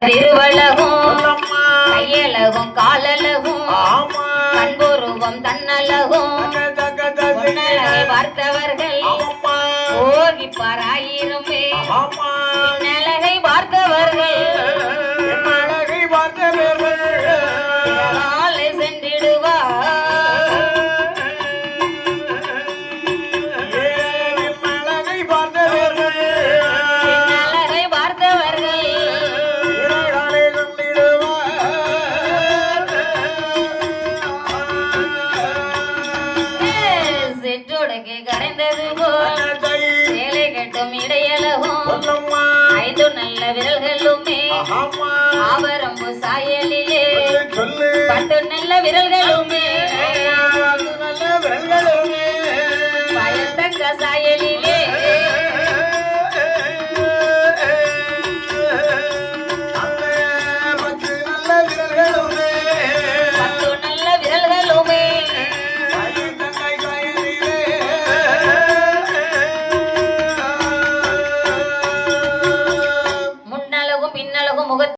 திருவழகும் கையழகும் காலழகும் கண்புருவம் தன்னழகும் பார்த்தவர்கள் போகிப்பார் ஆயிரமே நலகை பார்த்தவர்கள் கடைந்தது போல் சேலை கட்டும் இடையலகும் ஐந்து நல்ல விரல்களுமே ஆவரம்பு சாயலிலே பட்டு நல்ல விரல்களுமே